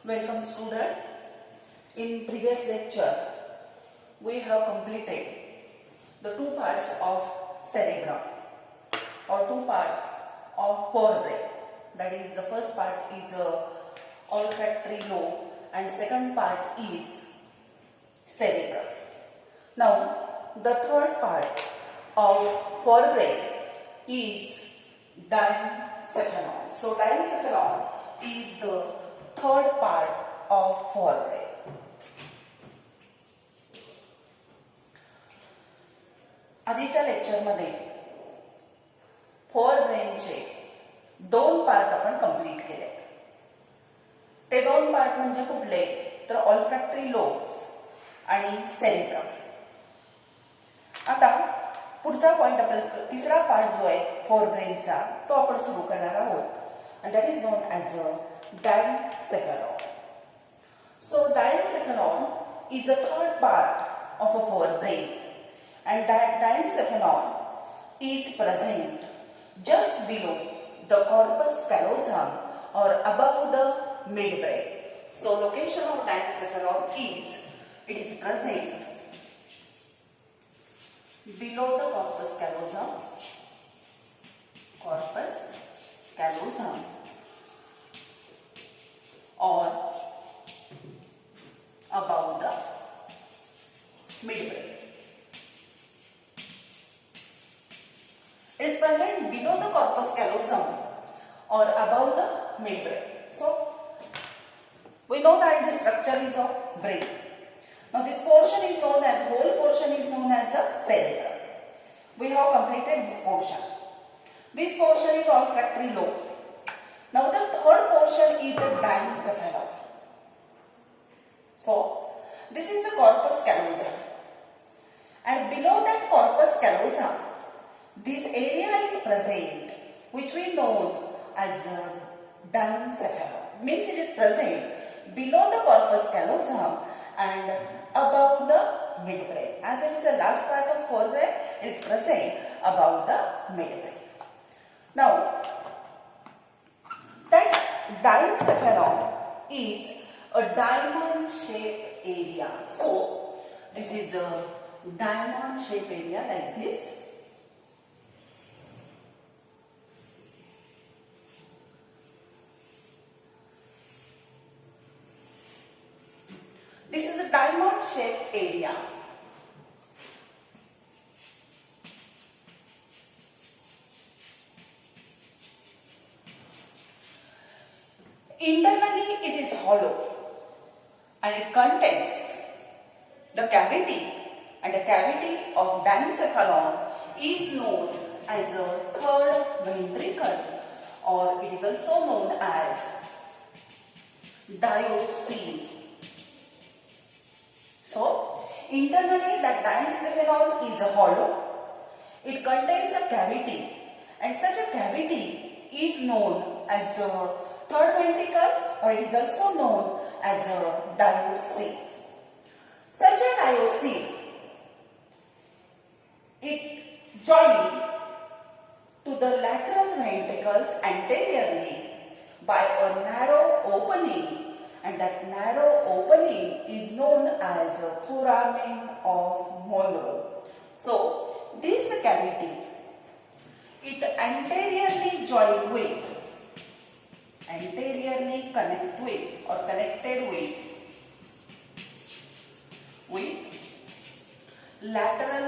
Welcome student. In previous lecture we have completed the two parts of cerebrum or two parts of forebrain. That is, the first part is olfactory lobe and second part is cerebrum. Now the third part of forebrain is Diencephalon. So Diencephalon is the third part of forebrain. आधीच्या लेक्चरमध्ये फोरब्रेनचे दोन part आपण complete केले. ते दोन part म्हणजे कुठले तर ऑल्फॅक्टरी लोब्स आणि सेरिब्रम. आता पुढचा पॉइंट आपल्याला तिसरा पार्ट जो आहे फोरब्रेनचा तो आपण सुरू करणार आहोत and that is known as a diencephalon. So diencephalon is the third part of a forebrain and that diencephalon is present just below the corpus callosum or above the midbrain. So location of diencephalon is it is present below the corpus callosum or above the midbrain. It is present below the corpus callosum or above the midbrain. So we know that the structure is of brain. Now this portion is known as whole portion is known as a cerebrum. We have completed this portion. This portion is olfactory lobe. Now the third portion is the diencephalon. So this is the corpus callosum, and below that corpus callosum, this area is present which we know as a diencephalon. Means it is present below the corpus callosum and above the midbrain. As it is the last part of forebrain, it is present above the midbrain. Now that diencephalon is a diamond shaped area. So this is a diamond shaped area like this. This is a diamond shaped area. Internally it is hollow and it contains the cavity, and the cavity of diencephalon is known as a third ventricle, or it is also known as diocele. So internally that diencephalon is a hollow. It contains a cavity, and such a cavity is known as a third ventricle, or it is also known as a diocele. Such a diocele, it joins to the lateral ventricles anteriorly by a narrow opening, and that narrow opening is known as a foramen of Monro. So this cavity, it anteriorly joined with, anteriorly connect with or connected with lateral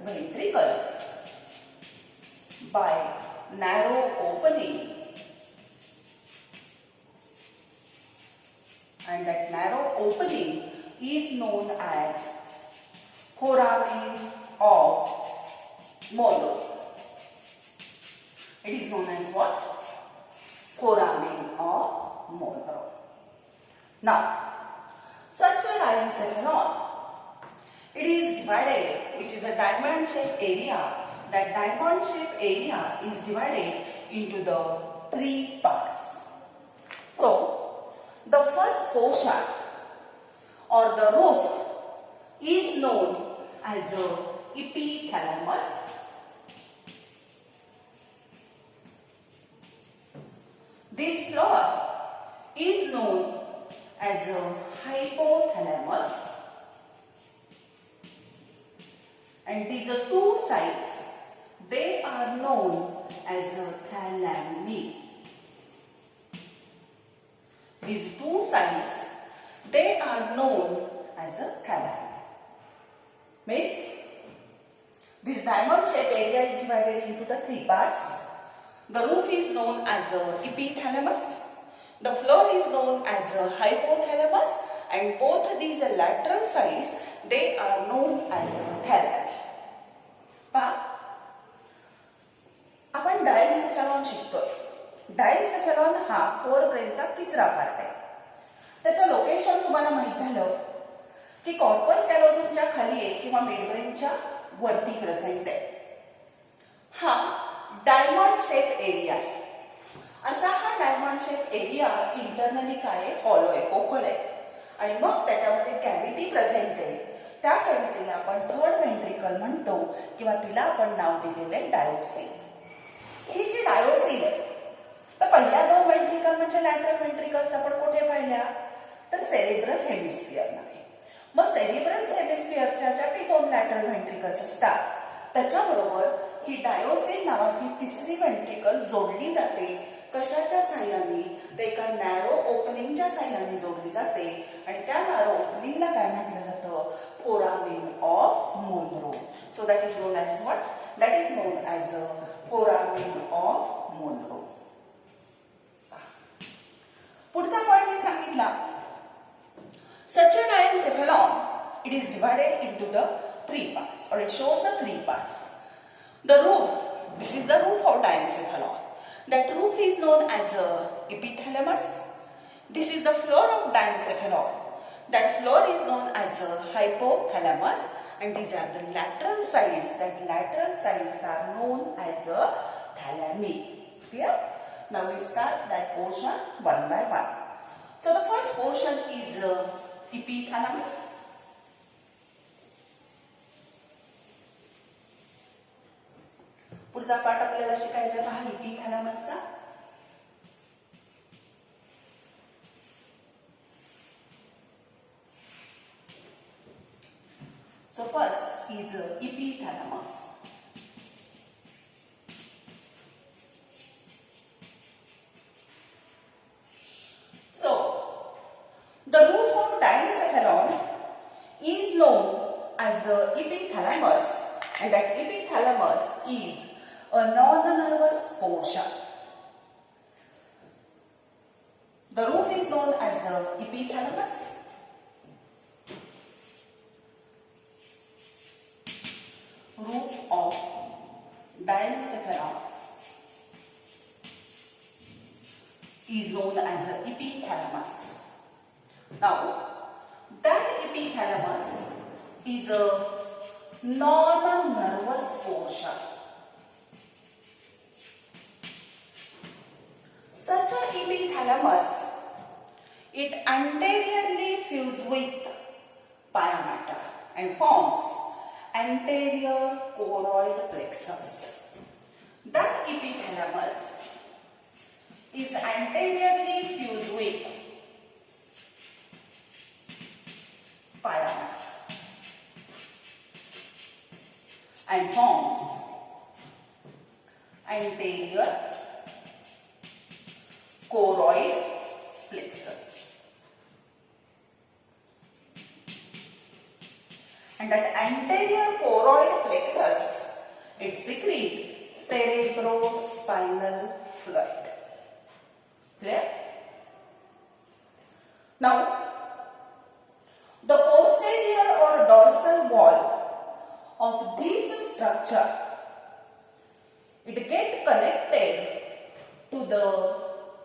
ventricles by narrow opening, and that narrow opening is known as foramen of Monro. It is known as what? Foramen of Monro. Now, such a diencephalon, it is divided, which is a diamond shaped area. That diamond shaped area is divided into the three parts. So, the first portion or the roof is known as a epithalamus. This floor is known as a hypothalamus, and these two sides, they are known as a thalami. These two sides, they are known as a thalami. Means this diamond shaped area is divided into the three parts. The roof is known as a epithalamus. The floor is known as a hypothalamus, and both these lateral sides, they are known as a thalami. पहा, आपण डायन्सेफॅलॉन शिकतोय. डायन्सेफॅलॉन हा four ब्रेनचा तिसरा part आहे. त्याचं location तुम्हाला माहित झालं की कॉर्पस कॅलोझमच्या खाली आहे किंवा मिडब्रेनच्या वरती प्रेझेंट आहे. हा डायमंड शेप एरिया आहे. असा हा डायमंड शेप एरिया इंटरनली काय आहे, हॉलो आहे, पोकळ आहे, आणि मग त्याच्यामध्ये कॅव्हिटी प्रेझेंट आहे. त्या कॅव्हिटीला आपण थर्ड व्हेंट्रिकल म्हणतो किंवा तिला आपण नाव दिलेलं आहे डायोसिल. ही जी डायोसिल आहे, तर पहिल्या दोन व्हेंट्रिकल म्हणजे लॅटरल व्हेंट्रिकल्स आपण कुठे पाहिल्या, तर सेरेब्रल हेमिस्फिअरमध्ये. मग सेरेब्रल हेमिस्फिअरच्या ज्या काही दोन लॅटरल व्हेंट्रिकल्स असतात त्याच्याबरोबर ही डायोसिल नावाची तिसरी व्हेंट्रिकल जोडली जाते. कशाच्या साह्याने, तर एका नॅरो ओपनिंगच्या साह्याने जोडली जाते, आणि त्या नॅरो ओपनिंगला काय म्हटलं जातं, foramen of Monro. So that is known as what, that is known as a foramen of Monro. पुढचा पॉइंट मी सांगितला, such a diencephalon, it is divided into the three parts, or it shows the three parts. The roof, this is the roof of diencephalon. That roof is known as a epithalamus. This is the floor of diencephalon. That floor is known as a hypothalamus, and these are the lateral sides. That lateral sides are known as a thalami. Clear? Now we start that portion one by one. So the first portion is epithalamus. पुढचा पाठ आपल्याला शिकायचा आहे epithalamusचा. So first is epithalamus. So the roof of diencephalon is known as epithalamus, and that epithalamus is a non-nervous portion. The roof is known as epithalamus. Roof of diencephalon is known as epithalamus. Now, that epithalamus is a non-nervous portion. Such a epithalamus, it anteriorly fused with pia mater and forms anterior choroid plexus. That epithalamus is anteriorly fused with pia mater and forms anterior choroid plexus. And that anterior choroid plexus, it secretes cerebrospinal fluid. Clear? Now, the posterior or dorsal wall of this structure, it gets connected to the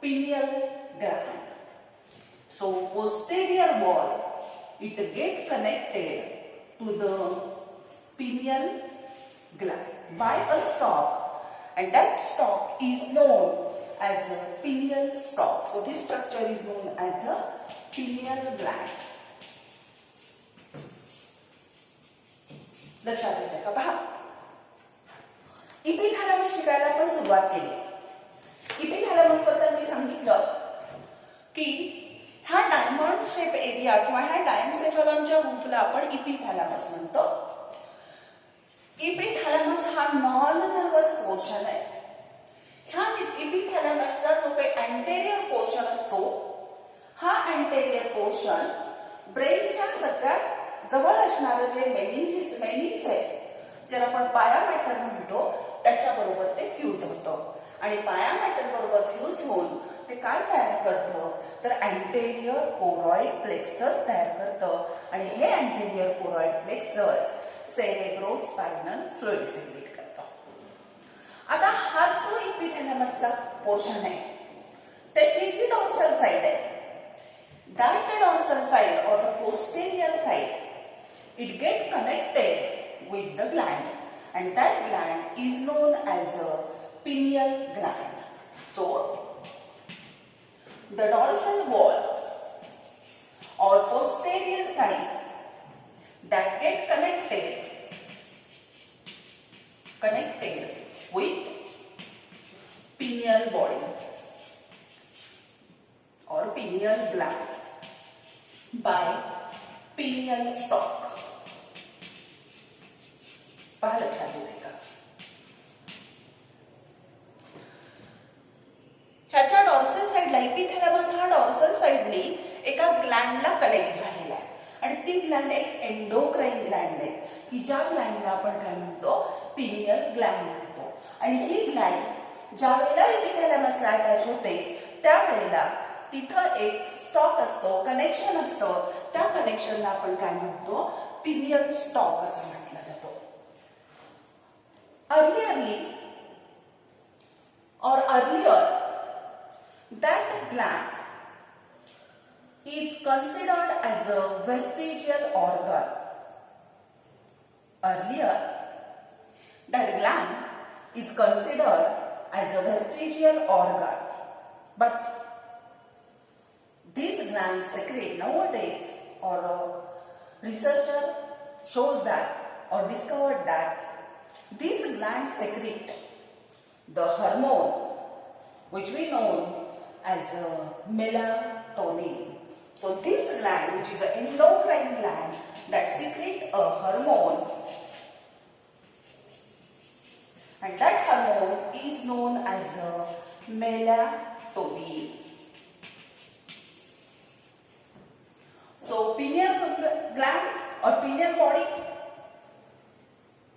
pineal gland. So posterior wall, it gets connected to the pineal gland by a stalk, and that stalk is known as a pineal stalk. So this structure is known as a pineal gland. लक्षात येते का? पहा, इपिथॅलॅमस शिकायला आपण सुरुवात केली. इपिथॅलॅमस बद्दल मी सांगितलं की ह्या डायमंड शेप एरिया किंवा ह्या डायन्सेफॅलॉनच्या रूफला आपण इपिथॅलॅमस म्हणतो. इपिथॅलॅमस हा नॉन नर्वस पोर्शन आहे. ह्या इपिथॅलॅमसचा जो काही अँटेरियर पोर्शन असतो, हा अँटेरियर पोर्शन ब्रेनच्या सगळ्यात जवळ असणारं जे मेनिन्स आहे, ज्याला आपण पायामॅटर म्हणतो, त्याच्याबरोबर ते फ्यूज होतं. आणि पायामॅटर बरोबर फ्यूज होऊन ते काय तयार करतं तर अँटेरियर कोरॉइड प्लेक्सस तयार करतं. आणि हे anterior choroid plexus cerebrospinal fluid secrete करतं. आता हा जो इपिथॅलॅमसचा पोर्शन आहे, त्याची जी डॉर्सल साइड आहे, that dorsal side or the posterior side, it get connected with the gland, and that gland is known as a pineal gland. So the dorsal wall or posterior side that get connected with pineal body or pineal gland by pineal stalk. पहा लक्षात येते का? ह्याच्या dorsal साइडला इपिथॅलॅमस हा dorsal साइडनी एका ग्लँडला connect झालेला आहे. आणि ती ग्लँड एक एंडोक्राइन ग्लँड आहे, की ज्या ग्लँडला आपण काय म्हणतो पिनियल ग्लँड म्हणतो. आणि ही ग्लँड ज्या वेळेला इपिथॅलॅमसला अटॅच होते त्यावेळेला तिथं एक स्टॉक असतो, कनेक्शन असतं. त्या कनेक्शनला आपण काय म्हणतो पिनियल स्टॉक असं म्हटलं जातो. earlier that gland is considered as a vestigial organ. Earlier that gland is considered as a vestigial organ, but these glands secrete nowadays, or researcher shows that or discovered that these glands secrete the hormone which we know as melatonin. So this gland, which is an endocrine gland that secrete a hormone, and that hormone is known as melatonin. So pineal gland or pineal body,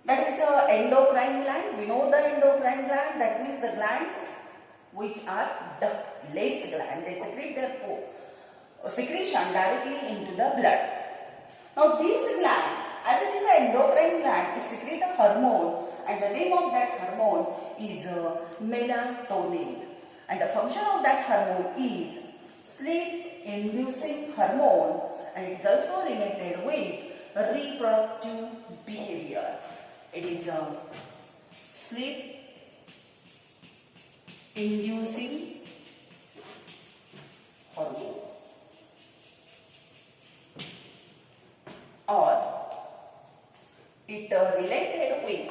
that is the endocrine gland. We know the endocrine gland, that means the glands which are ductless gland. They secrete their secretion directly into the blood. Now this gland, as it is an endocrine gland, it secretes a hormone, and the name of that hormone is melatonin. And the function of that hormone is sleep-inducing hormone, and it is also related with reproductive behavior. It is a sleep-inducing hormone, or it related with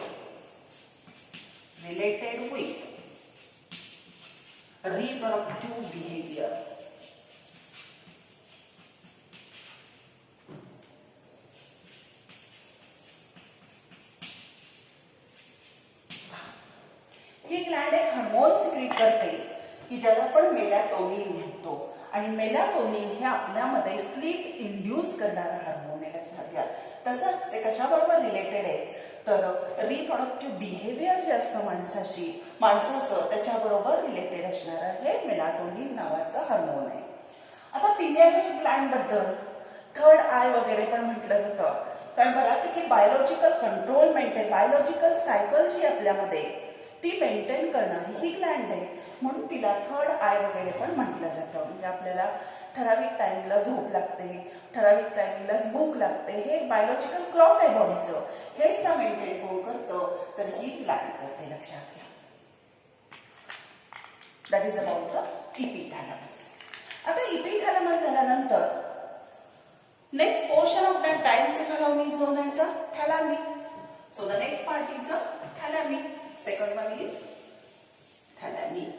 reproductive behavior. He Gland एक hormone secrete करते की ज्याला आपण melatonin म्हणतो. आणि melatonin हे आपल्यामध्ये sleep induce करणारा hormone आहे, लक्षात घ्या. तसंच ते कशाबरोबर रिलेटेड आहे तर रिप्रोडक्टिव्ह बिहेवियर जे असतं माणसाचं त्याच्याबरोबर रिलेटेड असणारं हे मेलॅटोनिन नावाचं हार्मोन आहे. आता पिनियल ग्लँड बद्दल थर्ड आय वगैरे पण म्हटलं जातं, कारण बऱ्यापैकी biological control maintain, biological cycle जी आपल्यामध्ये ती मेंटेन करणारी ही ग्लँड आहे, म्हणून तिला थर्ड आय वगैरे पण म्हटलं जातं. म्हणजे आपल्याला ठराविक टाइमला झोप लागते, ठराविक टाइमलाच भूक लागते, हे बायोलॉजिकल क्लॉक आहे बॉडीचं, हेच ना मेंटेन कोण करतं तर ही ग्लँड करते, लक्षात घ्या. That is about the epithalamus. आता इपिथॅलॅमस झाल्यानंतर next portion of that diencephalon is known as a thalamic. So the next part is a thalamic. Second one is thalamic.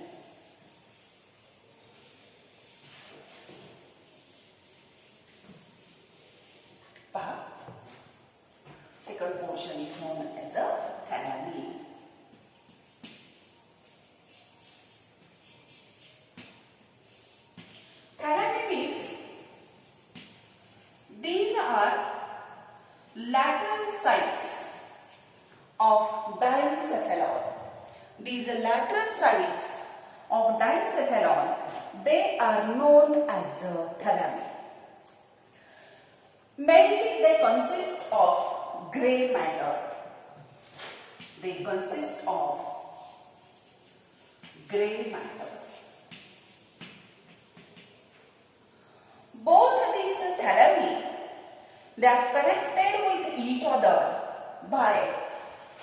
portion is known as a thalami. Thalami means these are lateral sides of diencephalon. These lateral sides of diencephalon, they are known as thalami. Mainly they consist of grey matter. They consist of grey matter. Both these thalami, they are connected with each other by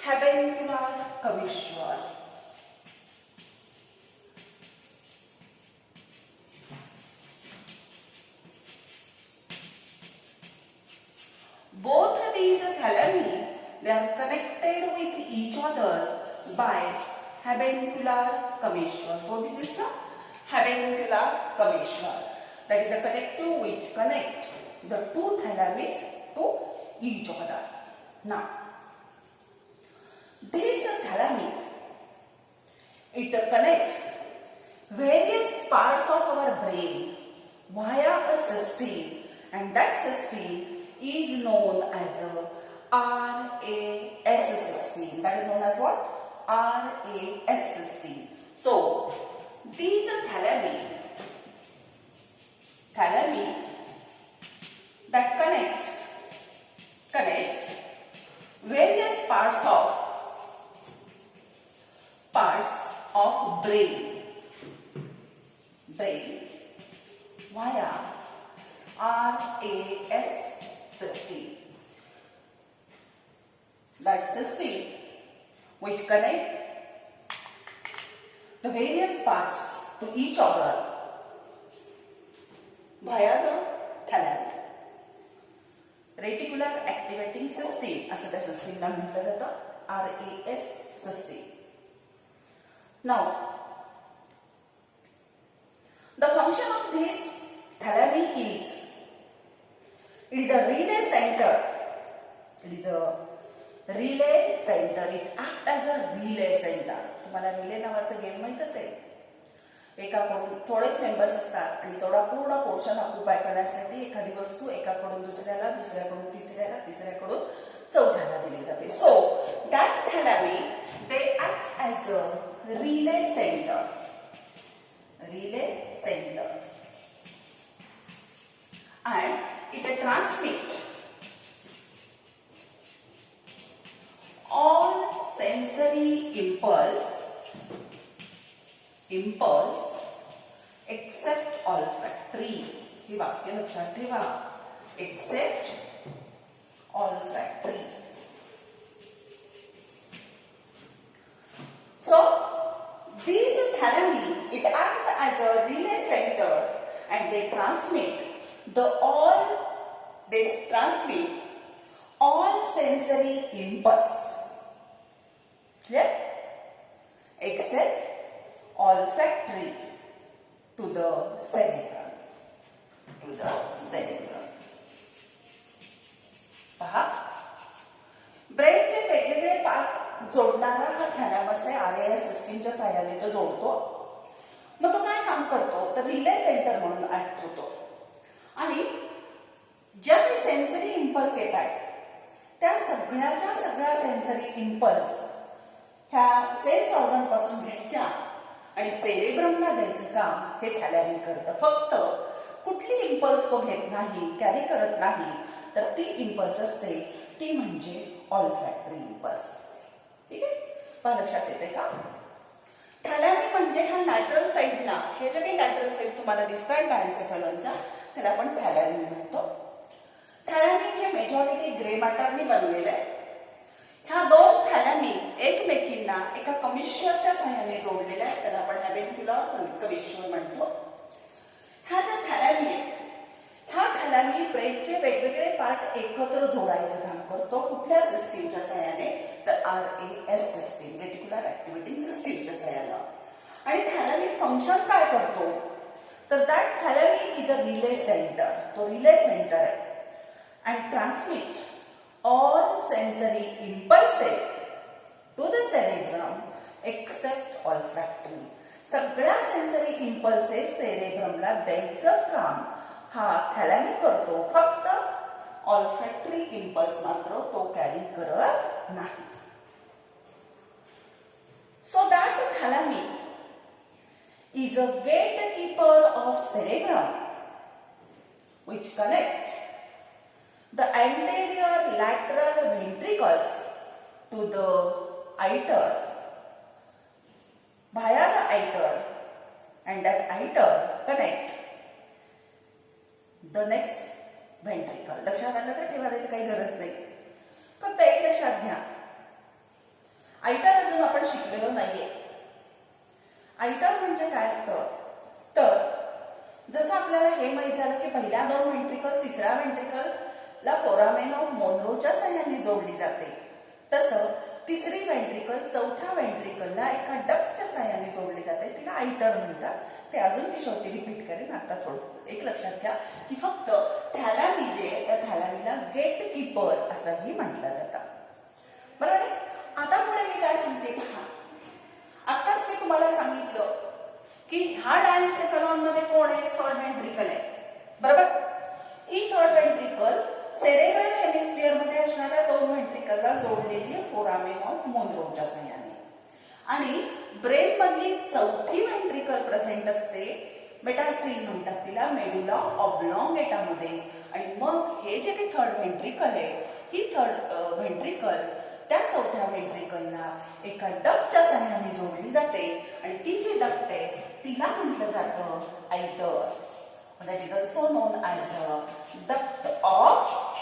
habencular commissure. Both these thalami, they are connected with each other by habencular commissure. So this is the habencular commissure. That is a connective which connect the two thalamis to each other. Now, this thalami, it connects various parts of our brain via a system, and that system is known as a RAS system. That is known as what? RAS system. So, these thalami that connects various parts of brain via RAS system. That system which connect the various parts to each other via the thalami. Reticular activating system असं त्या सिस्टीमला म्हटलं जातं RAS system. Now, the function of this thalami is, it is a relay center. It is a relay center. It acts as a relay center. तुम्हाला relay नावाचा game माहित असेल. एकाकडून थोडेच मेंबर्स असतात आणि थोडा पूर्ण पोर्शन ऑक्युपाय करण्यासाठी एखादी वस्तू एकाकडून दुसऱ्याला, दुसऱ्याकडून तिसऱ्याला, तिसऱ्याकडून चौथ्याला दिली जाते. So that thalami they act as a relay centre. And it transmits all sensory impulse except olfactory. ही वाक्य लक्षात ठेवा. Except olfactory. So these thalami, it acts as a relay center and they transmit all sensory impulse. Clear? Except olfactory to the cerebrum. पहा, ब्रेनचे वेगवेगळे part जोडणारा हा थॅलॅमस आहे. RAS सिस्टीमच्या सहाय्याने तो जोडतो. मग तो काय काम करतो तर रिले सेंटर म्हणून ऍक्ट होतो. आणि ज्या काही सेन्सरी इम्पल्स येत आहेत त्या सगळ्या सेन्सरी इम्पल्स ह्या सेन्स ऑर्गन पासून घ्यायच्या आणि सेरेब्रमला द्यायचं काम हे थॅलॅमी करतं. फक्त कुठली इम्पल्स तो घेत नाही, कॅरी करत नाही, तर ती इम्पल्स असते ती म्हणजे ऑल्फॅक्टरी इम्पल्स असते. ठीक आहे, पहा लक्षात येते का? थॅलॅमी म्हणजे ह्या लॅटरल साईडला, हे जे काही लॅटरल साईड तुम्हाला दिसतात डायन्सेफॅलॉनच्या, त्याला आपण थॅलॅमी म्हणतो. थॅलॅमी हे मेजॉरिटी ग्रे मॅटरनी बनलेलं आहे. ह्या दोन थॅलॅमी एकमेकींना एका कमिश्चरच्या सहाय्याने जोडलेल्या आहेत. त्याला आपण हॅबेन्क्युलर कमिश्चर म्हणतो. ह्या ज्या थॅलॅमी आहेत, ह्या थॅलॅमी ब्रेनचे वेगवेगळे पार्ट एकत्र जोडायचं काम करतो. कुठल्या सिस्टीमच्या सहाय्याने तर RAS सिस्टीम, रेटिक्युलर ऍक्टिव्हेटिंग सिस्टीमच्या सहाय्याने. आणि थॅलॅमी फंक्शन काय करतो तर that thalami is a relay centre. तो रिले सेंटर आहे. And transmit all sensory impulses to the cerebrum except olfactory. सगळ्या सेन्सरी इम्पल्सेस सेरेब्रमला द्यायचं काम हा थॅलॅमी करतो, फक्त ऑल्फॅक्टरी इम्पल्स मात्र तो कॅरी करत नाही. So that thalami is a gatekeeper of cerebrum which connects the anterior lateral ventricles to the iter via the iter, and that iter connect the next ventricle. लक्षात आलं तर ठेवायची काही गरज नाही. फक्त एक लक्षात घ्या, आयटर अजून आपण शिकलेलो नाहीये. आयटर म्हणजे काय असतं तर जसं आपल्याला हे माहित झालं की पहिल्या 2 व्हेंट्रिकल तिसऱ्या व्हेंट्रिकलला फोरामेन ऑफ मोनरोच्या सहाय्याने जोडली जाते, तसं तिसरी व्हेंट्रिकल चौथ्या व्हेंट्रिकलला एका डक्टच्या सहाय्याने जोडली जाते, तिला आयटर म्हणतात. ते अजून मी शेवटी रिपीट करेन. आता थोडं एक लक्षात घ्या की फक्त थॅलॅमी जे त्या थॅलॅमीला गेट कीपर असंही म्हटलं जातं. बरोबर आहे. आता पुढे मी काय सांगते पहा. आताच मी तुम्हाला सांगितलं की ह्या डायन्सेफॅलॉन मध्ये कोण आहे? थर्ड व्हेंट्रिकल आहे. बरोबर. ही थर्ड व्हेंट्रिकल सेरेब्रल हेमिस्फिअर मध्ये असणाऱ्या 2 व्हेंट्रिकलला जोडलेली आहे फोरामेन ऑफ मोनरोच्या सहाय्याने. आणि ब्रेन मधली चौथी व्हेंट्रिकल प्रेझेंट असते, मेटासील म्हणतात तिला, मेडुला ऑब्लॉंगेटा मध्ये. आणि मग हे जे काही थर्ड व्हेंट्रिकल आहे, ही थर्ड व्हेंट्रिकल त्या चौथ्या व्हेंट्रिकलला एका डक्टच्या सहाय्याने जोडली जाते. आणि ती जी डक्ट आहे तिला म्हटलं जातं iter. That is also known as a duct of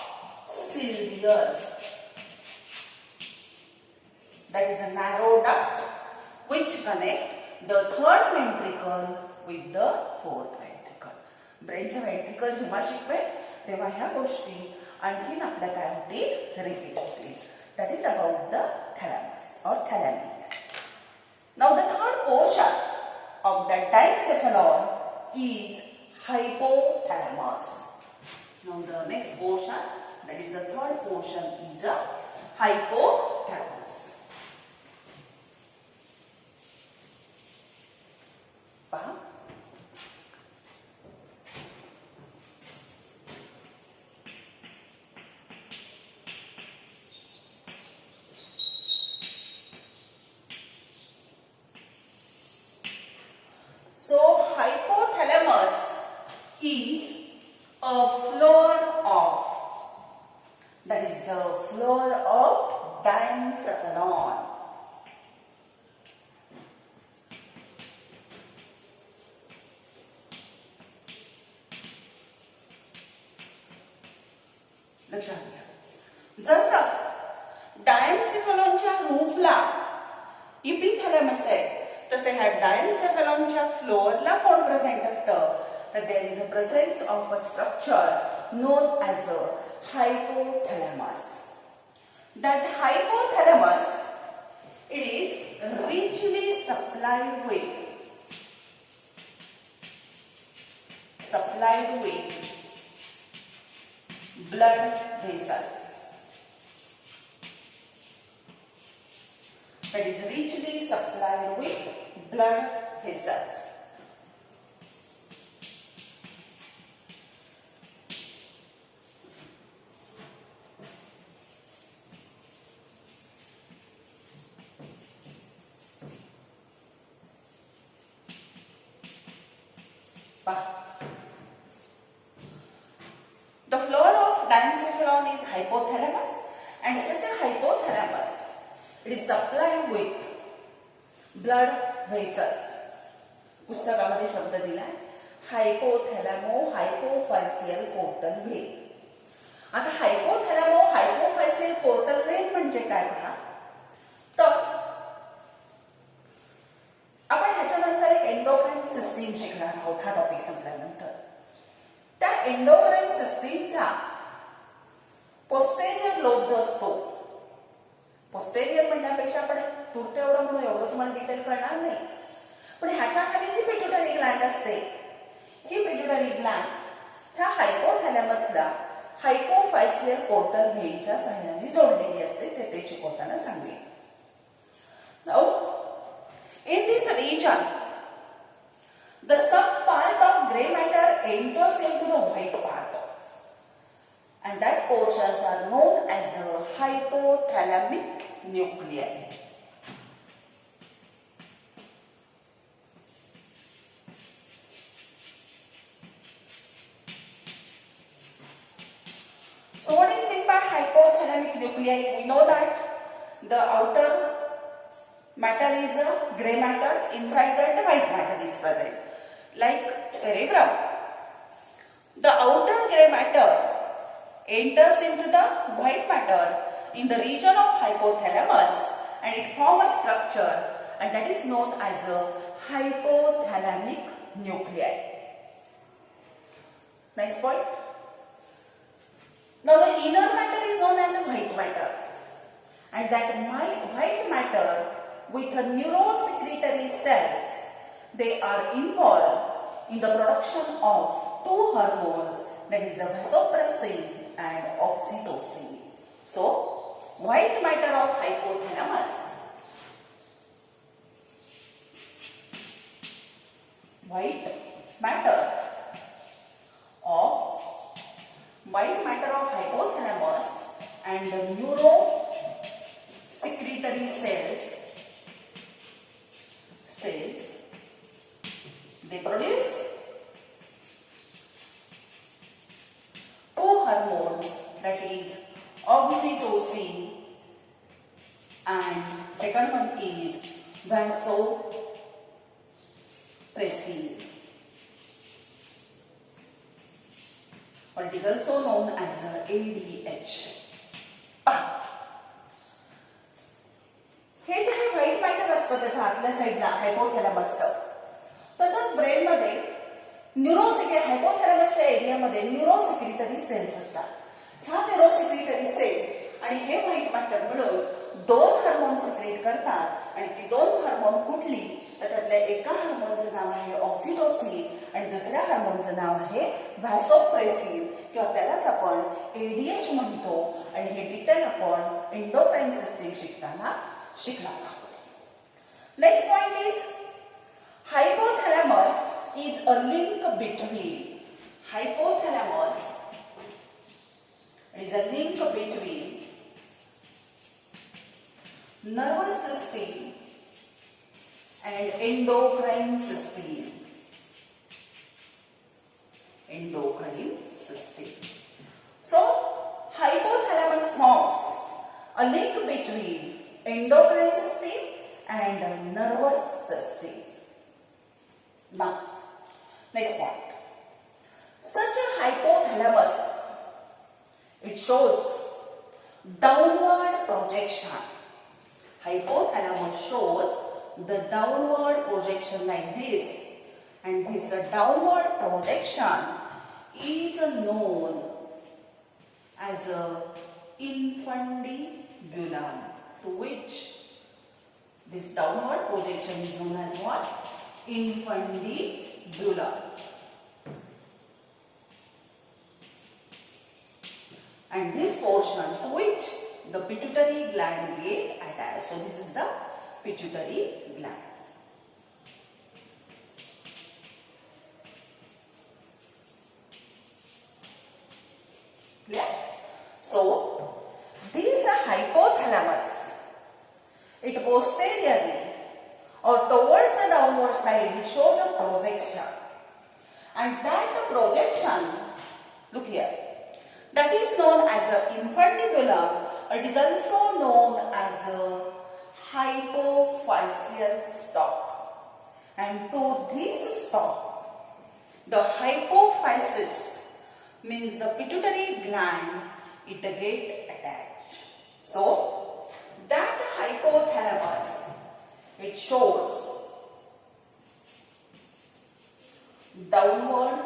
Sylvius. That is a narrow duct which connect the third ventricle with the fourth ventricle. ब्रेनचे व्हेंट्रिकल जेव्हा शिकवेल तेव्हा ह्या गोष्टी आणखीन आपल्या काय होतील? रिपीट होतील. That is about the thalamus or thalami. Now the third portion of the diencephalon is hypothalamus. Now the next portion, that is the third portion, is a hypothalamus. So hypothalamus is a floor of, that is the floor of diencephalon. लक्षात घ्या, जसं डायन्सेफॅलॉनच्या रूफला इपिथॅलॅमस आहे, तसे ह्या डायन्सेफॅलॉनच्या फ्लोअरला कोण present असतं? तर there is a presence of a structure known as a hypothalamus. That hypothalamus, it is richly supplied with blood vessels. That is richly supplied with blood vessels. The floor of diencephalon is hypothalamus, and such a hypothalamus, it is supplied with blood vessels. पुस्तकामध्ये शब्द दिलाय हायपोथॅलॅमो हायपोफायसियल portal when. आता हायपोथॅलॅमो हायपोफायसियल portal when म्हणजे काय पहा. तर आपण ह्याच्यानंतर एक एंडोक्राइन सिस्टीम शिकणार आहोत. हा टॉपिक संपल्यानंतर त्या एंडोक्राइन सिस्टीमचा पोस्टेरियर लोब जो असतो, पोस्टेरियर म्हणण्यापेक्षा आपण दूर एवढं म्हणून एवढं तुम्हाला डिटेल करणार नाही, पण ह्याच्या खाली जी पिट्युटरी ग्लँड असते, ही पिट्युटरी ग्लँड ह्या हायपोथॅलॅमसला हायपोफायसियल पोर्टल व्हेनच्या सहाय्याने जोडलेली असते, ते शिकवताना सांगूया. Now, in this region, the some part of gray matter enters into the white part, and that portions are known as a hypothalamic nuclei. So what is meant by hypothalamic nuclei? We know that the outer matter is a gray matter, inside that the white matter is present. Like cerebrum, the outer gray matter enters into the white matter in the region of hypothalamus and it forms a structure, and that is known as a hypothalamic nuclei. Next point. Now the inner matter is known as a white matter, and that white matter with a neurosecretory cells, they are involved in the production of two hormones, that is the vasopressin and oxytocin. So white matter of hypothalamus, white matter of hypothalamus and the neurosecretory cells, they produce two hormones, that is oxytocin and second one is vasopressin, or it is also known as ADH. Hey J white matter असतं त्याच्या आतल्या साईडला हायपोथॅलॅमसचं, तसंच brain मध्ये हायपोथॅलॅमसच्या एरियामध्ये neurosecretory cells असतात. ह्या neurosecretory cell आणि हे व्हाईट मॅटर मिळून दोन हार्मोन सिक्रेट करतात, आणि ती दोन हार्मोन कुठली तर त्यातल्या एका हार्मोनचं नाव आहे ऑक्सिटोसिन आणि दुसऱ्या हार्मोनचं नाव आहे व्हॅसोप्रेसिन, किंवा त्यालाच आपण एडीएच म्हणतो. आणि हे डिटेल आपण एंडोक्राइन सिस्टीम शिकताना शिकणार आहोत. Next point is hypothalamus is a link between nervous system and endocrine system. So hypothalamus forms a link between endocrine system and nervous system. Now, next point. Such a hypothalamus, it shows downward projection. Hypothalamus shows the downward projection like this, and this downward projection is known as a infundibulum, to which this downward projection is known as what? Infundibulum. And this portion to which the pituitary gland get attached. So this is the pituitary gland. Clear? So this hypothalamus, it posteriorly or towards the downward side, it shows a projection, and that projection, look here, that is known as a infundibulum. It is also known as a hypophyseal stalk, and to this stalk, the hypophysis means the pituitary gland, it get attached. So that hypothalamus, it shows downward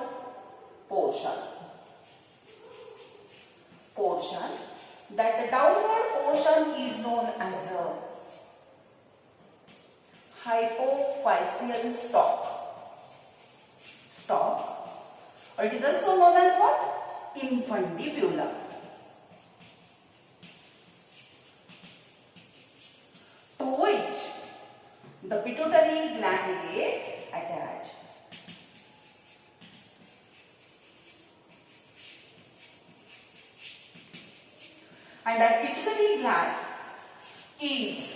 portion. That the downward portion is known as a hypophyseal stalk. Or it is also known as what? infundibulum, to which the pituitary gland is attached. And that pituitary gland is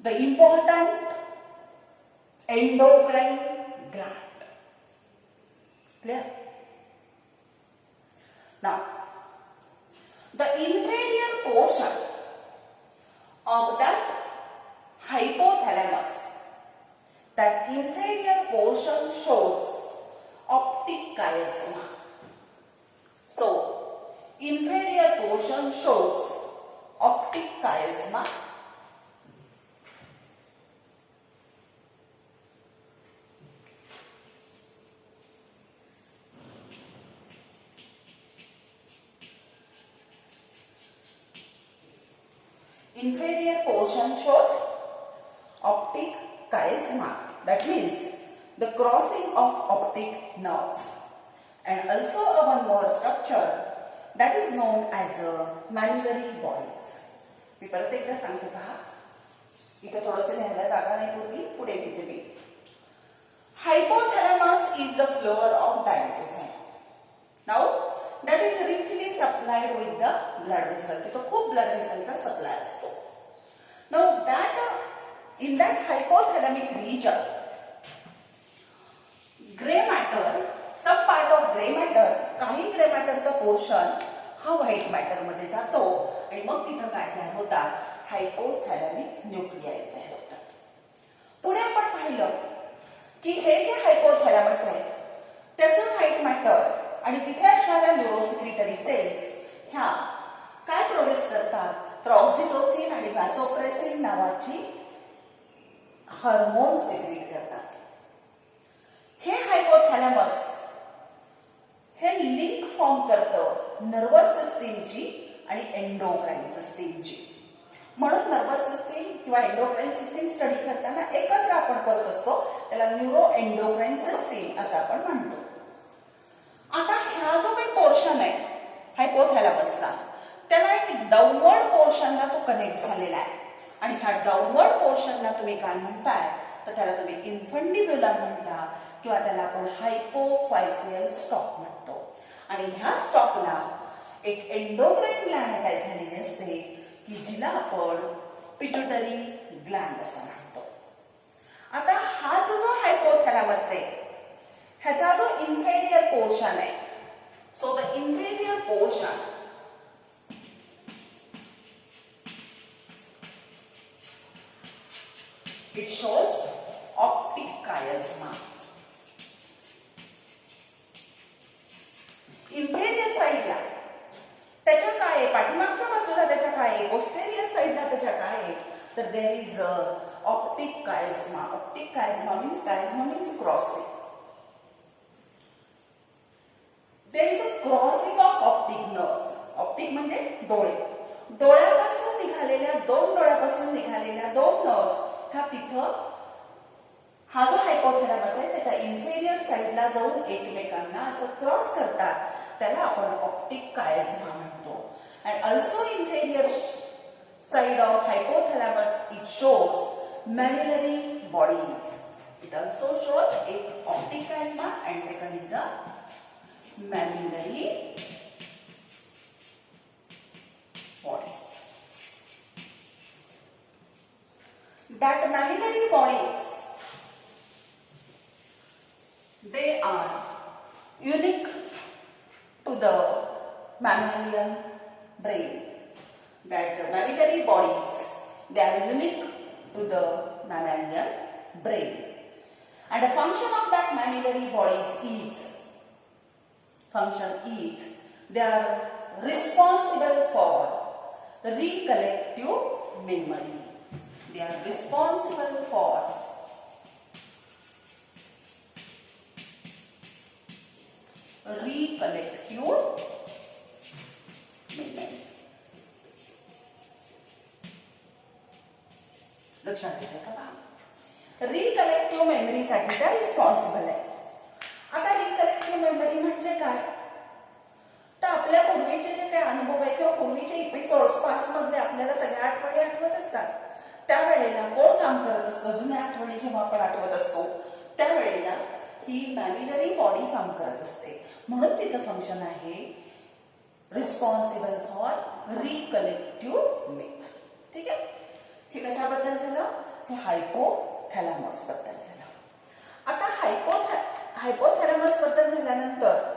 the important endocrine gland. Clear? Now, the inferior portion of that hypothalamus, that inferior portion shows optic chiasma. So, inferior portion shows optic chiasma. Inferior portion shows optic chiasma. That means the crossing of optic nerves. And also one more structure that is known as mammillary bodies. मी परत एकदा सांगते पहा, इथे थोडंसं लिहायला जागा नाही पूर्वी, पुढे लिहिते मी. Hypothalamus is the floor of diencephalon. Now that is richly supplied with the blood vessel. तो खूप blood vessel चा supply असतो. Now that in that hypothalamic region, gray matter, some part of gray matter, काही gray matter चा portion हा white matter मध्ये जातो आणि मग तिथं काय तयार होतात, हायपोथॅलॅमिक न्यूक्लियाय तयार होतात. पुढे आपण पाहिलं की हे जे हायपोथॅलॅमस आहे त्याचं व्हाईट मॅटर आणि तिथे असणाऱ्या न्यूरोसिक्रिटरी सेल्स ह्या काय प्रोड्यूस करतात, तर ऑक्सिटोसिन आणि व्हॅसोप्रेसिन नावाची हार्मोन सिक्रिट करतात. हे हायपोथॅलॅमस हे लिंक फॉर्म करतं नर्वस सिस्टीमची आणि एंडोक्राइन सिस्टीमची. म्हणून नर्वस सिस्टीम किंवा एंडोक्राइन सिस्टीम स्टडी करताना एकत्र आपण करत असतो, त्याला न्यूरो एंडोक्राइन सिस्टीम असं आपण म्हणतो. आता ह्या जो काही पोर्शन आहे हायपोथॅलॅमसचा, त्याला एक डाऊनवर्ड पोर्शनला तो कनेक्ट झालेला आहे आणि ह्या डाऊनवर्ड पोर्शनला तुम्ही काय म्हणताय, तर त्याला तुम्ही इन्फंडिब्युलम म्हणता किंवा त्याला आपण हायपोफायसियल स्टॉक म्हणतो. आणि ह्या स्टॉकला एक एंडोक्राइन ग्लॅंड अटॅच झालेली असते की जिला आपण पिट्युटरी ग्लॅंड असं म्हणतो. आता हा जो हायपोथॅलॅमस आहे ह्याचा जो इन्फेरियर पोर्शन आहे, so the inferior portion it shows optic chiasma. Inferior साइडला त्याच्या काय आहे, पाठीमागच्या बाजूला त्याच्या काय आहे, पोस्टेरियर साइडला त्याच्या काय आहे, तर there is optic chiasma. Optic chiasma means crossing. There is a crossing of optic nerves. Optic म्हणजे डोळे. डोळ्यापासून निघालेल्या दोन नर्व्स ह्या तिथं हा जो हायपोथॅलॅमस आहे त्याच्या इन्फेरियर साइडला जाऊन एकमेकांना असं क्रॉस करतात, त्याला आपण ऑप्टिक chiasma म्हणतो. And also inferior side of hypothalamus it shows mammillary bodies. It also shows एक optic chiasma and second is a mammillary body. That mammillary bodies, they are unique to the mammalian brain. That mammillary bodies, they are unique to the mammalian brain. And the function of that mammillary bodies is they are responsible for recollective memory. They are responsible for recollective memory. लक्षात घेतलं का? रिकलेक्टिव्ह memory साठी त्या responsible आहे. आता रिकलेक्टिव्ह memory म्हणजे काय? असतं, जुन्या आठवणी जेव्हा आपण आठवत असतो त्यावेळेला ही मॅमिलरी बॉडी काम करत असते, म्हणून तिचं फंक्शन आहे रिस्पॉन्सिबल फॉर रिकलेक्टिव्ह मेमरी. ठीक आहे, हे कशाबद्दल झालं? हे हायपोथॅलॅमस बद्दल झालं. आता हायपोथॅलॅमस बद्दल झाल्यानंतर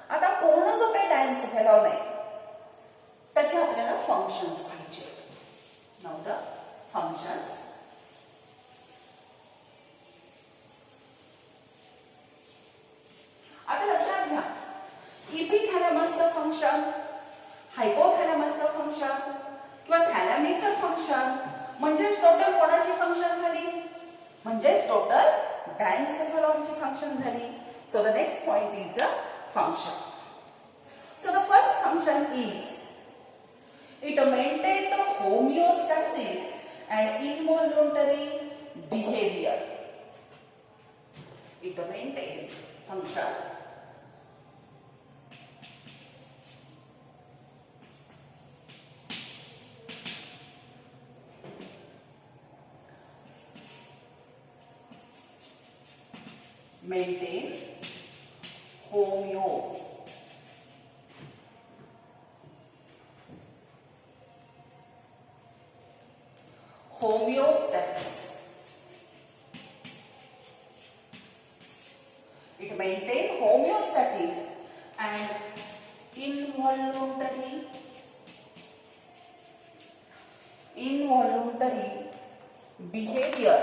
आता पूर्ण जो काही डायन्सेफॅलॉन आहे त्याचे आपल्याला फंक्शन्स पाहिजे. Now the functions. आता लक्षात घ्या, इपिथॅलॅमसचं फंक्शन, हायपोथॅलॅमसचं फंक्शन किंवा थॅलॅमिकचं फंक्शन म्हणजेच टोटल कोणाची फंक्शन झाली? म्हणजेच टोटल डायन्सेफॅलॉनची फंक्शन झाली. सो the next point is a function. So the first function is it maintains the homeostasis and involuntary behavior. It maintains function maintain homeostasis. It maintains homeostasis and involuntary behavior.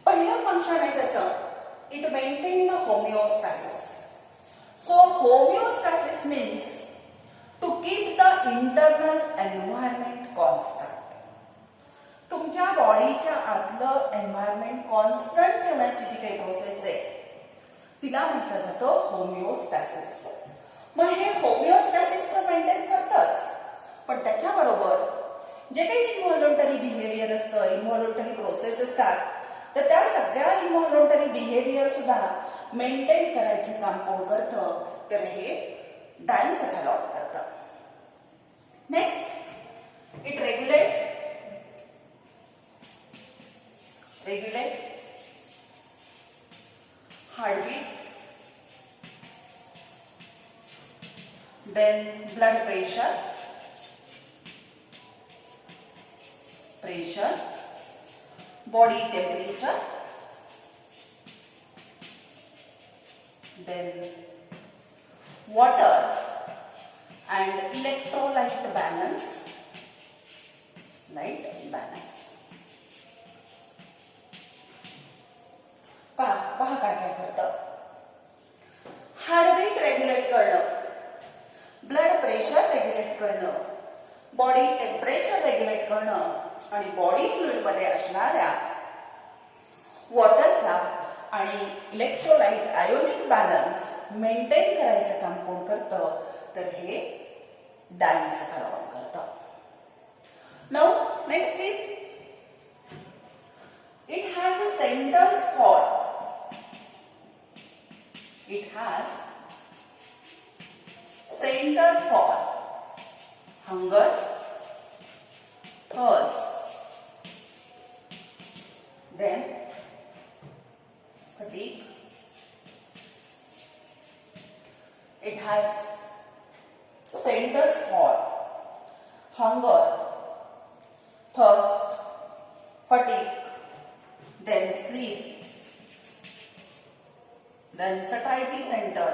पहिलं function आहे त्याचं, it maintains the homeostasis. So homeostasis means to keep the internal environment constant. तुमच्या बॉडीच्या आतलं environment constant ठेवण्याची जी काही process आहे तिला म्हटलं जातं होमिओस्टॅसिस. मग हे होमिओस्टॅसिसचं मेंटेन करतच, पण त्याच्याबरोबर जे काही इन्व्हॉल्युंटरी बिहेवियर असतं, इन्व्हॉल्युंटरी प्रोसेस असतात, तर त्या सगळ्या इन्व्हॉल्युंटरी बिहेवियर सुद्धा मेंटेन करायचं काम कोण करतं? तर हे डायन्सेफॅलॉन करतं. Next, it regulate heartbeat, then blood pressure, body temperature, then water and electrolyte balance. पहा काय काय करतं. हार्टबीट रेग्युलेट करणं, ब्लड प्रेशर रेग्युलेट करणं, बॉडी टेम्परेचर रेग्युलेट करणं आणि बॉडी फ्लुइड मध्ये असणाऱ्या वॉटरचा आणि इलेक्ट्रोलाइट आयोनिक बॅलन्स मेंटेन करायचं काम कोण करतं? तर हे डायन्सेफॅलॉन करतं. Now next is it has a centre spot. It has center for hunger, thirst, then fatigue. It has centers for hunger, thirst, fatigue, then sleep, then satiety center.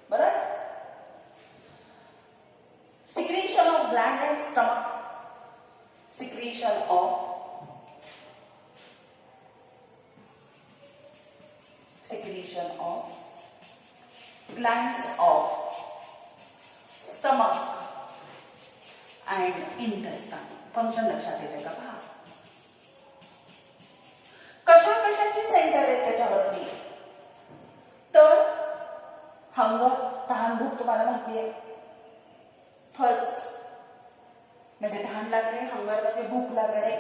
बरोबर. Secretion of gland and stomach. Secretion of glands of stomach and intestine. Function लक्षात येते का? पहा कशाची centre आहे त्याच्यावरती. तर hunger, तहान भूक तुम्हाला माहिती आहे. थर्स्ट म्हणजे तहान लागणे, हंगर म्हणजे भूक लागणे.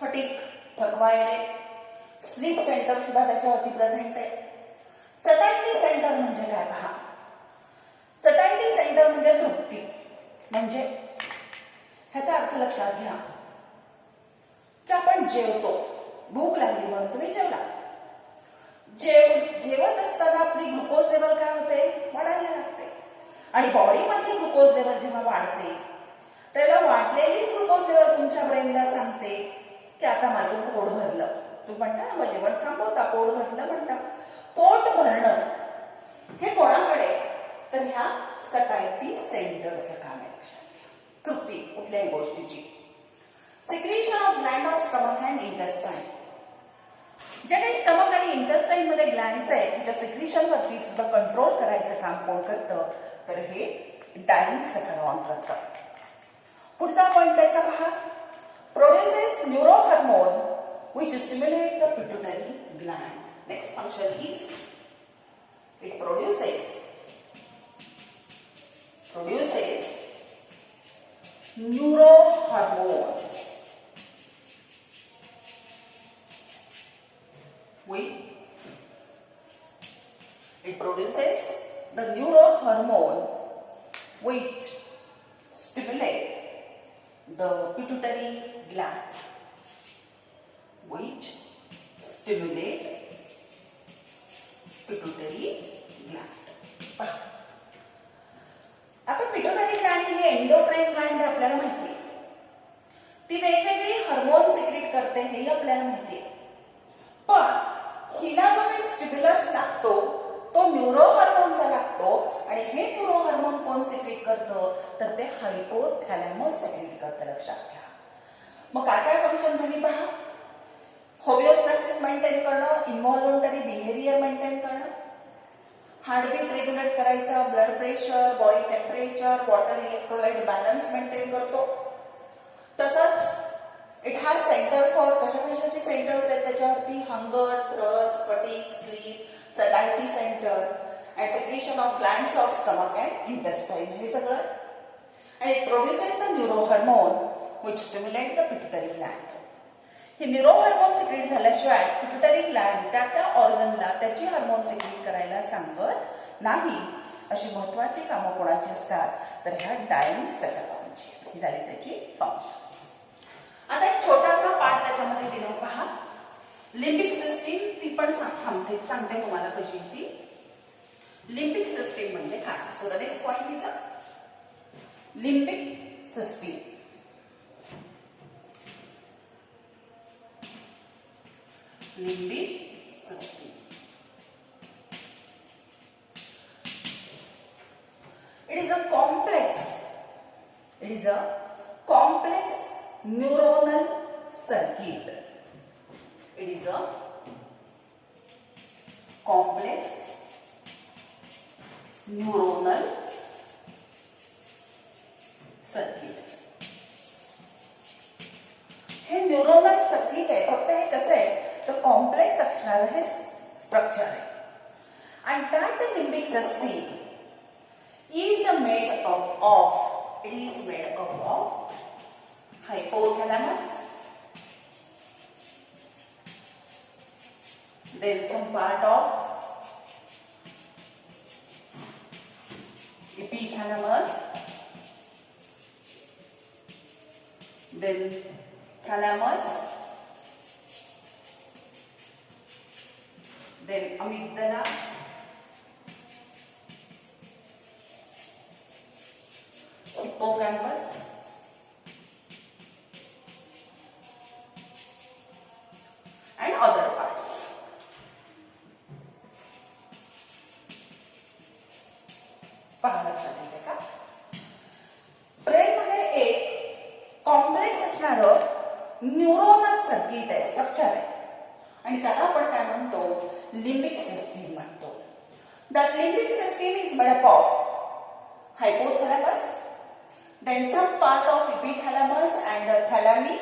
फटीग थकवा येणे. स्लीप सेंटर सुद्धा त्याच्यावरती प्रेझेंट आहे. सटायटी सेंटर म्हणजे काय पहा. सटायटी सेंटर म्हणजे तृप्ती. म्हणजे ह्याचा अर्थ लक्षात घ्या की आपण जेवतो, भूक लागली म्हणून तुम्ही जेवला. जेवत असताना आपली ग्लुकोज लेवल काय होते, वाढायला लागते. आणि बॉडीमधली ग्लुकोज लेवल जेव्हा वाढते त्याला वाढलेलीच ग्लुकोज लेवल तुमच्या ब्रेनला सांगते की आता माझं पोट भरलं. तुम्ही म्हणता ना मग जेवण थांबवता, पोट भरलं म्हणता. पोट भरणं हे कोणाकडे, तर ह्या सटायटी सेंटरचं काम आहे. लक्षात घ्या. तृप्ती कुठल्याही गोष्टीची. Secretion of gland of stomach and intestine. जे काही स्टमक आणि इंटेस्टाईन मध्ये ग्लँड्स आहेत त्याच्या सिक्रेशन वरती सुद्धा कंट्रोल करायचं काम कोण करतं, तर हे डायन्सेफॅलॉन करतं. पुढचा पॉइंट त्याचा पहा. Produces neurohormone which stimulate the pituitary gland. Next function is it produces neurohormone the neurohormone which stimulate the pituitary gland. आता पिट्युटरी ग्लँड ही एंडोक्राइन ग्लँड आपल्याला माहिती आहे. ती वेगवेगळी हार्मोन सिक्रेट करते हे आपल्याला माहिती आहे. पण हिला जो काही स्टिम्युलस लागतो तो न्यूरोहार्मोनचा लागतो. आणि हे न्यूरोहार्मोन कोण सिक्रेट करतं, तर ते हायपोथॅलॅमस सिक्रेट करतं. लक्षात घ्या. मग काय काय फंक्शन झाली पहा. होमिओस्टॅसिस मेंटेन करणं, इन्व्हॉल्युंटरी बिहेवियर मेंटेन करणं, हार्टबीट रेग्युलेट करायचा, blood pressure, body temperature, water electrolyte balance maintain करतो. तसंच इट हॅज सेंटर फॉर कशाकशाची सेंटर्स आहेत त्याच्यावरती, hunger, thirst, fatigue, sleep, satiety centre and secretion of glands of stomach and intestine हे सगळं. And it produces a neurohormone which stimulate the pituitary gland. हे neurohormone secrete झाल्याशिवाय pituitary gland त्या ऑर्गनला त्याची हार्मोन सिक्रेट करायला सांगत नाही. अशी महत्वाची कामं कोणाची असतात, तर ह्या डायन्सेफॅलॉनची. ही झाली त्याची फंक्शन्स. आता एक छोटासा पार्ट त्याच्यामध्ये दिला पहा. लिम्बिक सिस्टीम ती पण सांगते तुम्हाला कशी ती. लिम्बिक सिस्टीम म्हणजे काय. सो the next point is limbic system. Limbic system. It is a complex neuronal circuit. It is a complex neuronal circuit. हे न्यूरोनल सर्किट आहे. फक्त हे कसं आहे तर कॉम्प्लेक्स असणारं हे स्ट्रक्चर आहे. आणि त्यात limbic system is made up of hypothalamus, then some part of epithalamus, then thalamus, then amygdala, hippocampus, and other parts. पहा लक्षात येते का. ब्रेन मध्ये एक कॉम्प्लेक्स असणारं न्यूरोनल सर्किट आहे, स्ट्रक्चर आहे. आणि त्याला आपण काय म्हणतो, लिम्बिक सिस्टीम म्हणतो. That limbic system is made up of hypothalamus, then some part of epithalamus and thalamic,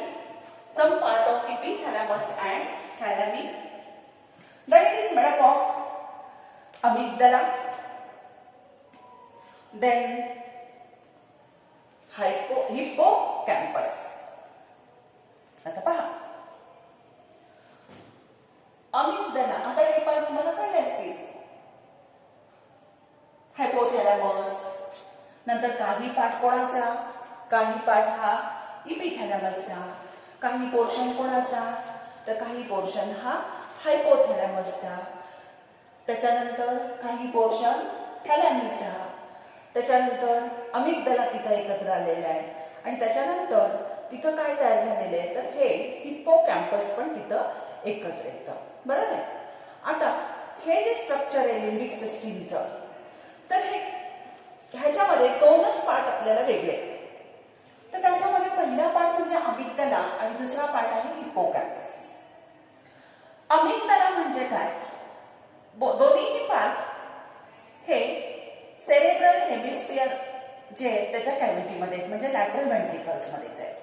some part of epithalamus and thalamic, then it is made up of amygdala, then hippocampus. आता पहा, नंतर काही part कोणाचा, काही part हा इपिथॅलॅमसचा, काही portion कोणाचा, तर काही पोर्शन हा हायपोथॅलॅमसचा, त्याच्यानंतर काही पोर्शन थॅलॅमीचा, त्याच्यानंतर अमिगदला तिथं एकत्र आलेला आहे आणि त्याच्यानंतर तिथं काय तयार झालेलं आहे तर हे हिप्पोकॅम्पस पण तिथं एकत्र येतं. बरोबर आहे. आता हे जे स्ट्रक्चर आहे लिम्बिक सिस्टीमचं, तर हे ह्याच्यामध्ये दोनच पार्ट आपल्याला वेगळे आहेत. तर त्याच्यामध्ये पहिला पार्ट म्हणजे अमिगदला आणि दुसरा पार्ट आहे हिप्पोकॅम्पस. अमिगदला म्हणजे काय, दोन्हीही पार्ट हे सेरेब्रल हेमिस्फिअर जे त्याच्या कॅव्हिटीमध्ये म्हणजे लॅटरल व्हेंट्रिकल्समध्येच आहे.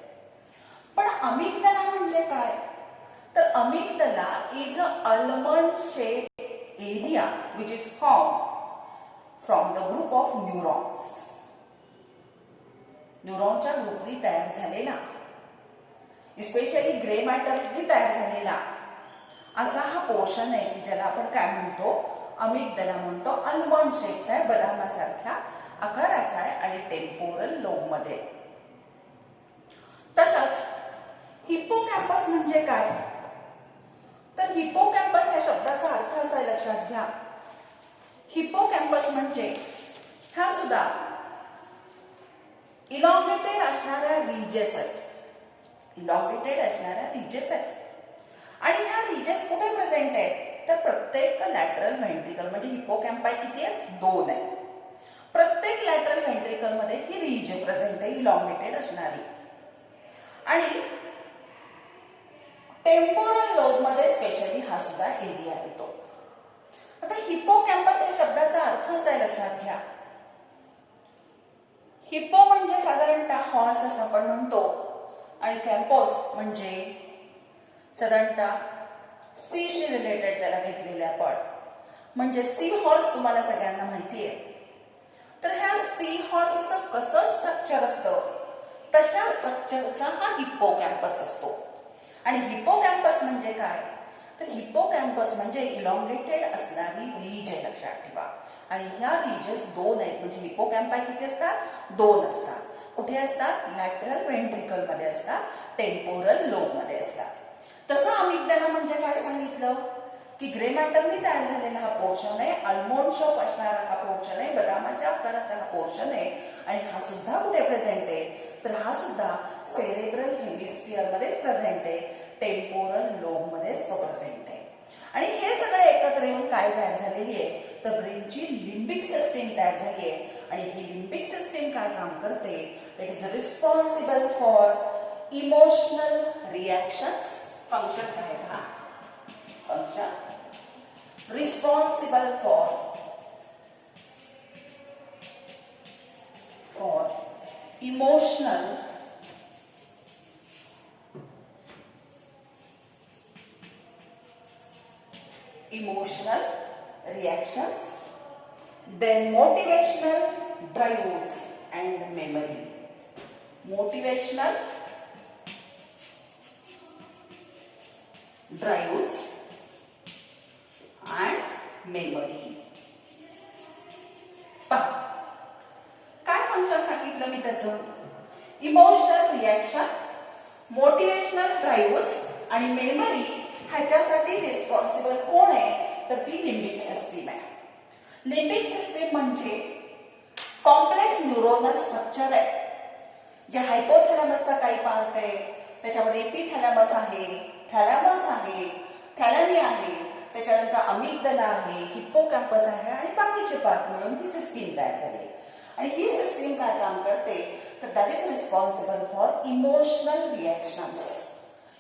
पण अमिगदला म्हणजे काय, तर amygdala is a almond shaped area which is formed from the group of neurons. न्यूरॉनच्या ग्रुपनी तयार झालेला, स्पेशली ग्रे मॅटरनी तयार झालेला असा हा पोर्शन आहे की ज्याला आपण काय म्हणतो, अमिगदला म्हणतो. अल्मंड शेपचा आहे, बदामासारख्या आकाराचा आहे आणि टेम्पोरल लोबमध्ये. तसंच हिप्पोकॅम्पस म्हणजे काय, तर हिप्पोकॅम्पस या शब्दाचा अर्थ असा लक्षात घ्या. हिप्पोकॅम्पस म्हणजे हा सुद्धा इलॉंगेटेड असणाऱ्या रिजेस आहेत, इलॉंगेटेड असणाऱ्या रिजेस आहेत. आणि ह्या रिजेस कुठे प्रेझेंट आहेत, तर प्रत्येक लॅटरल व्हेंट्रिकल म्हणजे हिप्पोकॅम्पाय किती आहेत, 2 आहेत. प्रत्येक लॅटरल व्हेंट्रिकल मध्ये ही रिज प्रेझेंट आहे इलॉंगेटेड असणारी. आणि टेम्पोरल लोब मध्ये स्पेशली हा सुद्धा एरिया येतो. आता हिप्पोकॅम्पस या शब्दाचा अर्थ असा लक्षात घ्या. हिप्पो म्हणजे साधारणतः हॉर्स असं आपण म्हणतो आणि कॅम्पस म्हणजे साधारणतः सीशी रिलेटेड त्याला घेतलेले आपण, म्हणजे सी हॉर्स तुम्हाला सगळ्यांना माहिती आहे. तर ह्या सी हॉर्सचं कसं स्ट्रक्चर असतं तशा स्ट्रक्चरचा हा हिप्पोकॅम्पस असतो. आणि हिप्पोकॅम्पस म्हणजे काय, तर हिप्पोकॅम्पस म्हणजे इलॉंगेटेड असणारी रीज आहे लक्षात ठेवा. आणि ह्या रिजेस 2 आहेत, म्हणजे हिप्पोकॅम्पाय किती असतात, 2 असतात. कुठे असतात, लॅटरल व्हेंट्रिकल मध्ये असतात, टेम्पोरल लोब मध्ये असतात. तसं अमिगदला म्हणजे काय सांगितलं की ग्रे मॅटरने तयार झालेला हा पोर्शन आहे, अल्मोंड शेप असणारा हा पोर्शन आहे, बदामाच्या आकाराचा हा पोर्शन आहे. आणि हा सुद्धा कुठे प्रेझेंट आहे, तर हा सुद्धा सेरेब्रल हेमिस्फिअर मध्येच प्रेझेंट आहे, टेम्पोरल लोब मध्येच तो प्रेझेंट आहे. आणि हे सगळे एकत्र येऊन काय तयार झालेली आहे, तर ब्रेनची लिम्बिक सिस्टीम तयार झाली आहे. आणि ही लिम्बिक सिस्टीम काय काम करते, that is responsible for emotional reactions. Function काय हा, function responsible for emotional reactions, then motivational drives and memory. Motivational drives and memory. पहा काय फंक्शन सांगितलं मी त्याचं, इमोशनल रिॲक्शन, मोटिवेशनल ड्राईव्हज आणि मेमरी ह्याच्यासाठी रिस्पॉन्सिबल कोण आहे, तर ती लिम्बिक सिस्टीम आहे. लिम्बिक सिस्टीम म्हणजे कॉम्प्लेक्स न्यूरोनल स्ट्रक्चर आहे, जे हायपोथॅलॅमसचा काही पार्ट आहे, त्याच्यामध्ये एपिथॅलॅमस आहे, थॅलॅमस आहे, थॅलॅमी आहे, त्याच्यानंतर अमिगदला आहे, हिप्पोकॅम्पस आहे आणि बाकीचे पार्ट मिळून ही सिस्टीम तयार झाली. आणि ही सिस्टीम काय काम करते, तर that is responsible for emotional reactions.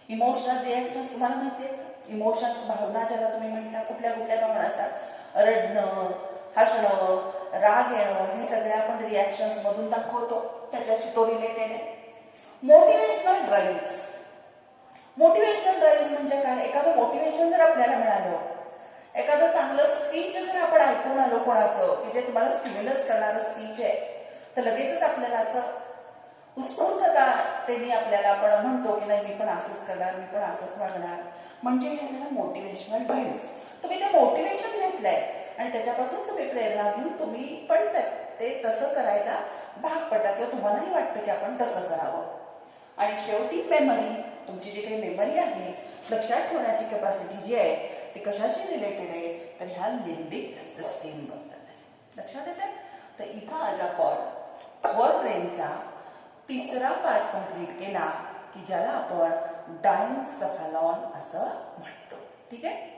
Emotional reactions तुम्हाला माहिती आहेत, इमोशन्स भावना ज्याला तुम्ही म्हणता, कुठल्या कुठल्या भावना असतात, रडणं, हसणं, राग येणं, हे सगळे आपण रिॲक्शन्स मधून दाखवतो, त्याच्याशी तो रिलेटेड आहे. मोटिवेशनल ड्राईव्हज, मोटिवेशनल ड्राईव्हज म्हणजे काय, एखादं मोटिवेशन जर आपल्याला मिळालं, एखादं चांगलं स्पीच जर आपण ऐकून आलो कोणाचं की जे तुम्हाला स्टिम्युलस करणारं स्पीच आहे, तर लगेचच आपल्याला असं उत्स्फूर्तता त्यांनी आपल्याला आपण म्हणतो की नाही मी पण असंच करणार, मी पण असंच वागणार, म्हणजे हे झालं मोटिवेशनल ड्राईव्हज. तुम्ही ते मोटिवेशन घेतलंय आणि त्याच्यापासून तुम्ही प्रेरणा घेऊन तुम्ही पण ते तसं करायला भाग पडतात किंवा तुम्हालाही वाटतं की आपण तसं करावं. आणि शेवटी मेमरी, तुमची जी काही मेमरी आहे, लक्षात ठेवण्याची कॅपॅसिटी जी आहे ती कशाशी रिलेटेड आहे, तर ह्या लिम्बिक सिस्टीम बद्दल आहे. लक्षात येते. तर इथं आज आपण फोर ब्रेनचा तिसरा पार्ट कंप्लीट केला की ज्याला आपण डायन्सेफॅलॉन असं म्हणतो. ठीक आहे.